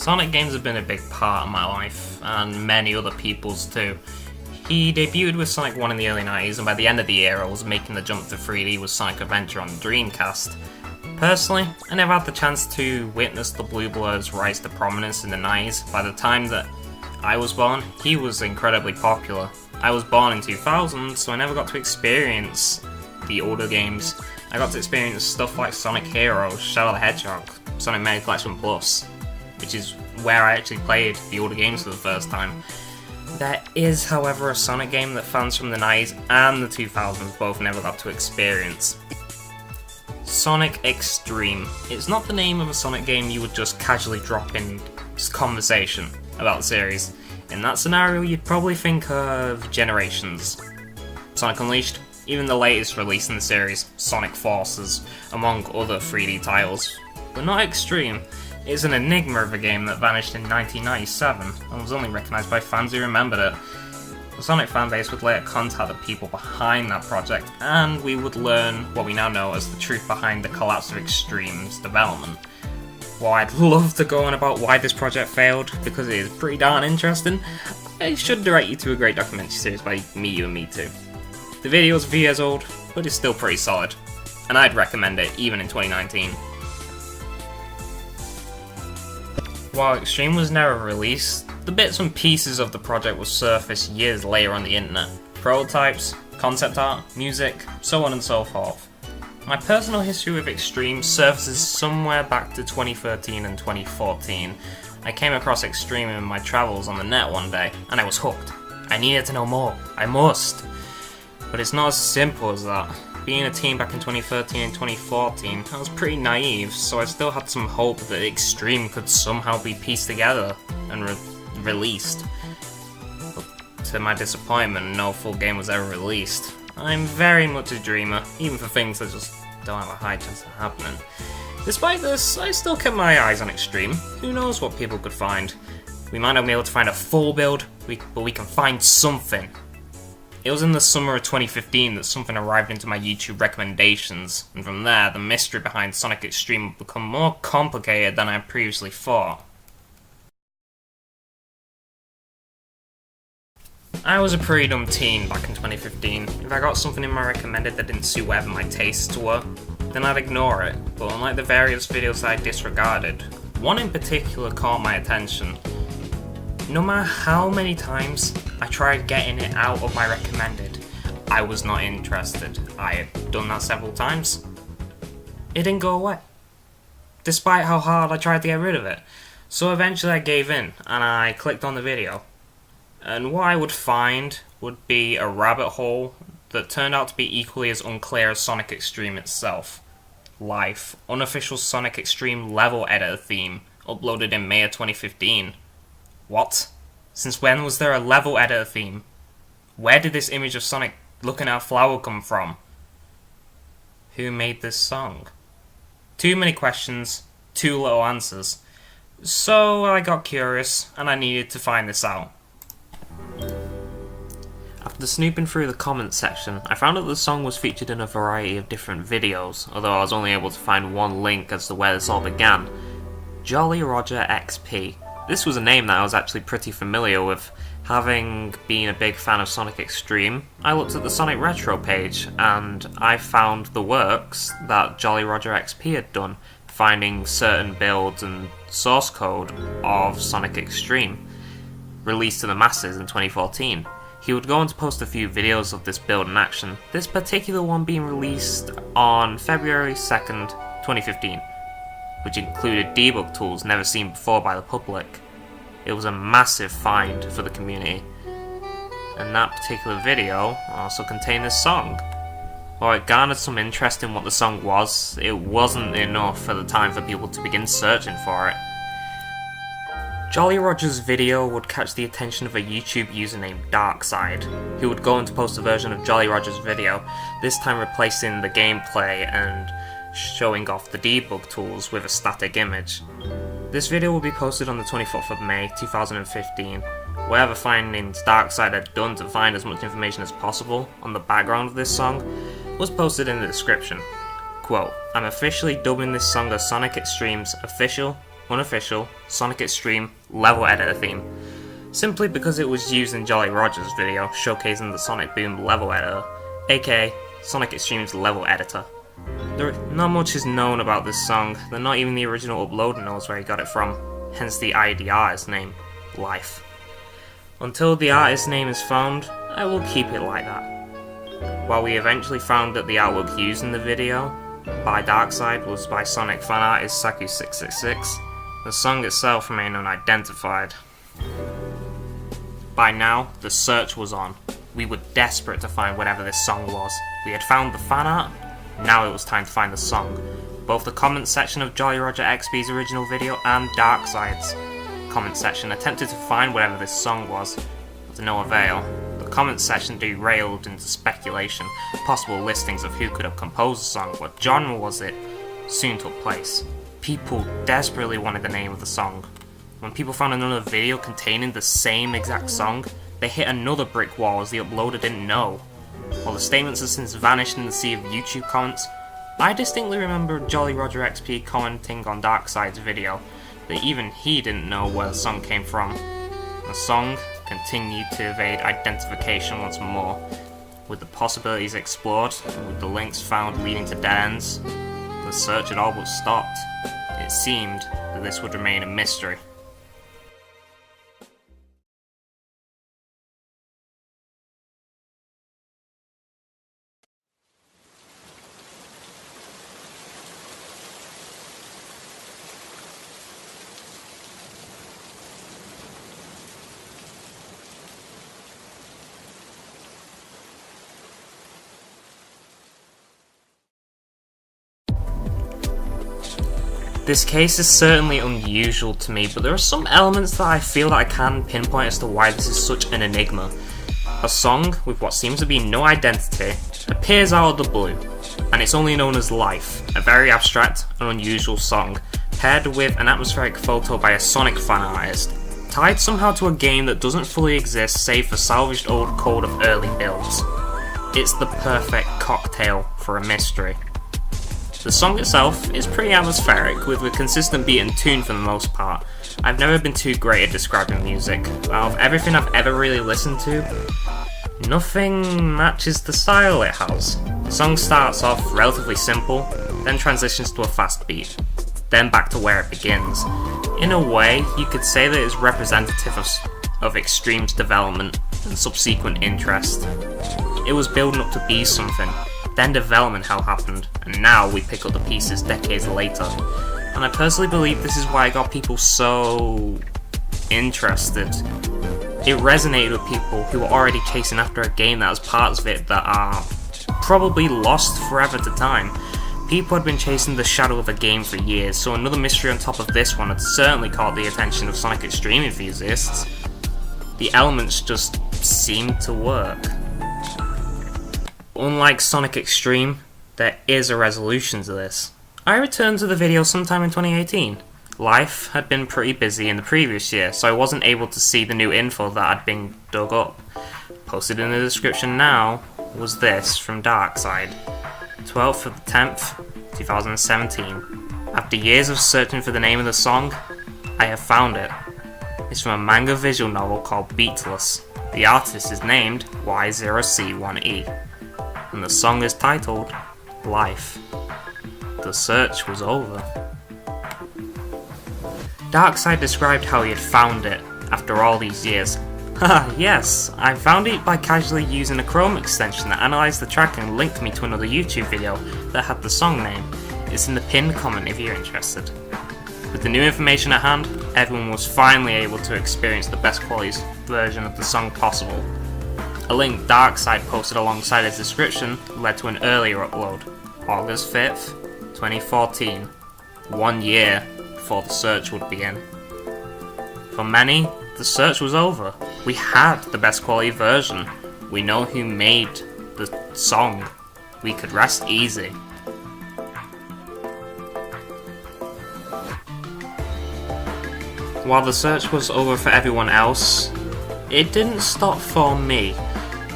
Sonic games have been a big part of my life, and many other people's too. He debuted with Sonic 1 in the early 90s, and by the end of the era was making the jump to 3D with Sonic Adventure on the Dreamcast. Personally, I never had the chance to witness the Blue Blur's rise to prominence in the 90s. By the time that I was born, he was incredibly popular. I was born in 2000, so I never got to experience the older games. I got to experience stuff like Sonic Heroes, Shadow the Hedgehog, Sonic Mega Collection Plus, which is where I actually played the older games for the first time. There is, however, a Sonic game that fans from the 90s and the 2000s both never got to experience. Sonic Xtreme. It's not the name of a Sonic game you would just casually drop in conversation about the series. In that scenario, you'd probably think of Generations, Sonic Unleashed, even the latest release in the series, Sonic Forces, among other 3D titles. But not Xtreme. It's an enigma of a game that vanished in 1997 and was only recognised by fans who remembered it. The Sonic fanbase would later contact the people behind that project, and we would learn what we now know as the truth behind the collapse of Xtreme's development. While I'd love to go on about why this project failed, because it is pretty darn interesting, I should direct you to a great documentary series by Me, You and Me Too. The video is a few years old, but it's still pretty solid, and I'd recommend it even in 2019. While Xtreme was never released, the bits and pieces of the project will surface years later on the internet. Prototypes, concept art, music, so on and so forth. My personal history with Xtreme surfaces somewhere back to 2013 and 2014. I came across Xtreme in my travels on the net one day, and I was hooked. I needed to know more. I must. But it's not as simple as that. Being a teen back in 2013 and 2014, I was pretty naive, so I still had some hope that Xtreme could somehow be pieced together and released. But to my disappointment, no full game was ever released. I'm very much a dreamer, even for things that just don't have a high chance of happening. Despite this, I still kept my eyes on Xtreme. Who knows what people could find? We might not be able to find a full build, but we can find something. It was in the summer of 2015 that something arrived into my YouTube recommendations, and from there, the mystery behind Sonic Xtreme would become more complicated than I previously thought. I was a pretty dumb teen back in 2015. If I got something in my recommended that didn't suit whatever my tastes were, then I'd ignore it, but unlike the various videos I disregarded, one in particular caught my attention. No matter how many times I tried getting it out of my recommended, I was not interested. I had done that several times. It didn't go away, despite how hard I tried to get rid of it. So eventually I gave in, and I clicked on the video. And what I would find would be a rabbit hole that turned out to be equally as unclear as Sonic Xtreme itself. Life, unofficial Sonic Xtreme level editor theme, uploaded in May of 2015. What? Since when was there a level editor theme? Where did this image of Sonic looking at a flower come from? Who made this song? Too many questions, too little answers. So I got curious, and I needed to find this out. After snooping through the comments section, I found that the song was featured in a variety of different videos, although I was only able to find one link as to where this all began. Jolly Roger XP. This was a name that I was actually pretty familiar with. Having been a big fan of Sonic Xtreme, I looked at the Sonic Retro page, and I found the works that Jolly Roger XP had done, finding certain builds and source code of Sonic Xtreme, released to the masses in 2014. He would go on to post a few videos of this build in action, this particular one being released on February 2nd, 2015. Which included debug tools never seen before by the public. It was a massive find for the community. And that particular video also contained this song. While it garnered some interest in what the song was, it wasn't enough at the time for people to begin searching for it. Jolly Roger's video would catch the attention of a YouTube user named Darkside, who would go on to post a version of Jolly Roger's video, this time replacing the gameplay and showing off the debug tools with a static image. This video will be posted on the 24th of May 2015. Whatever findings Darkside had done to find as much information as possible on the background of this song was posted in the description. Quote, "I'm officially dubbing this song as Sonic Xtreme's official unofficial, Sonic Xtreme level editor theme, simply because it was used in Jolly Roger's video showcasing the Sonic Boom level editor, aka Sonic Xtreme's level editor. Not much is known about this song, though not even the original uploader knows where he got it from, hence the artist name, Life. Until the artist name is found, I will keep it like that. While we eventually found that the artwork used in the video by Darkseid was by Sonic fan artist Saku666, the song itself remained unidentified. By now, the search was on. We were desperate to find whatever this song was. We had found the fan art, now it was time to find the song. Both the comment section of Jolly Roger XP's original video and Darkseid's comment section attempted to find whatever this song was, but to no avail. The comment section derailed into speculation, possible listings of who could have composed the song, what genre was it, soon took place. People desperately wanted the name of the song. When people found another video containing the same exact song, they hit another brick wall as the uploader didn't know. While the statements have since vanished in the sea of YouTube comments, I distinctly remember Jolly Roger XP commenting on Darkseid's video that even he didn't know where the song came from. The song continued to evade identification once more, with the possibilities explored and with the links found leading to dead ends. The search had all but stopped. It seemed that this would remain a mystery. This case is certainly unusual to me, but there are some elements that I feel that I can pinpoint as to why this is such an enigma. A song with what seems to be no identity appears out of the blue, and it's only known as Life, a very abstract and unusual song, paired with an atmospheric photo by a Sonic fan artist, tied somehow to a game that doesn't fully exist save for salvaged old code of early builds. It's the perfect cocktail for a mystery. The song itself is pretty atmospheric, with a consistent beat and tune for the most part. I've never been too great at describing music. Out of everything I've ever really listened to, nothing matches the style it has. The song starts off relatively simple, then transitions to a fast beat, then back to where it begins. In a way, you could say that it's representative of Xtreme's development and subsequent interest. It was building up to be something. Then development hell happened, and now we pick up the pieces decades later. And I personally believe this is why it got people so interested. It resonated with people who were already chasing after a game that has parts of it that are probably lost forever to time. People had been chasing the shadow of a game for years, so another mystery on top of this one had certainly caught the attention of Sonic Xtreme enthusiasts. The elements just seemed to work. Unlike Sonic Xtreme, there is a resolution to this. I returned to the video sometime in 2018. Life had been pretty busy in the previous year, so I wasn't able to see the new info that had been dug up. Posted in the description now was this from Darkseid, 12th of the 10th, 2017. After years of searching for the name of the song, I have found it. It's from a manga visual novel called Beatless. The artist is named Y0C1E. And the song is titled Life. The search was over. Darkseid described how he had found it after all these years. Haha, yes, I found it by casually using a Chrome extension that analysed the track and linked me to another YouTube video that had the song name. It's in the pinned comment if you're interested. With the new information at hand, everyone was finally able to experience the best quality version of the song possible. A link Darkseid posted alongside his description led to an earlier upload, August 5th, 2014, 1 year before the search would begin. For many, the search was over. We had the best quality version. We know who made the song. We could rest easy. While the search was over for everyone else, it didn't stop for me.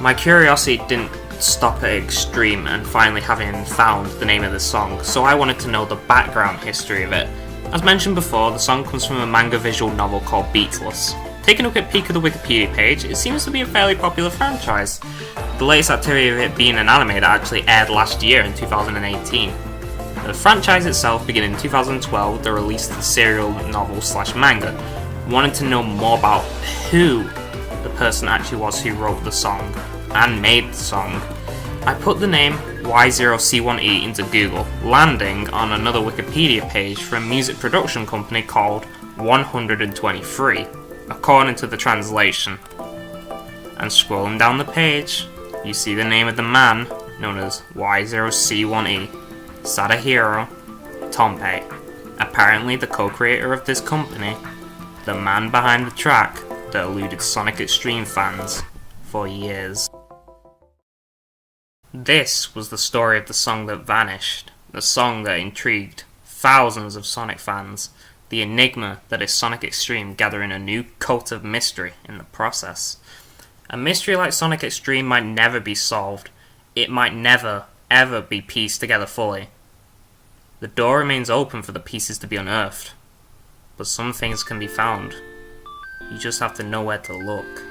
My curiosity didn't stop at Xtreme and finally having found the name of the song, so I wanted to know the background history of it. As mentioned before, the song comes from a manga visual novel called Beatless. Taking a quick peek at the Wikipedia page, it seems to be a fairly popular franchise. The latest activity of it being an anime that actually aired last year in 2018. The franchise itself began in 2012, they released the serial novel/manga. Wanted to know more about who the person actually was who wrote the song and made the song. I put the name Y0C1E into Google, landing on another Wikipedia page for a music production company called 123, according to the translation. And scrolling down the page, you see the name of the man known as Y0C1E, Sadahiro Tompei, apparently the co-creator of this company, the man behind the track that eluded Sonic Xtreme fans for years. This was the story of the song that vanished, the song that intrigued thousands of Sonic fans, the enigma that is Sonic Xtreme gathering a new cult of mystery in the process. A mystery like Sonic Xtreme might never be solved, it might never, ever be pieced together fully. The door remains open for the pieces to be unearthed, but some things can be found. You just have to know where to look.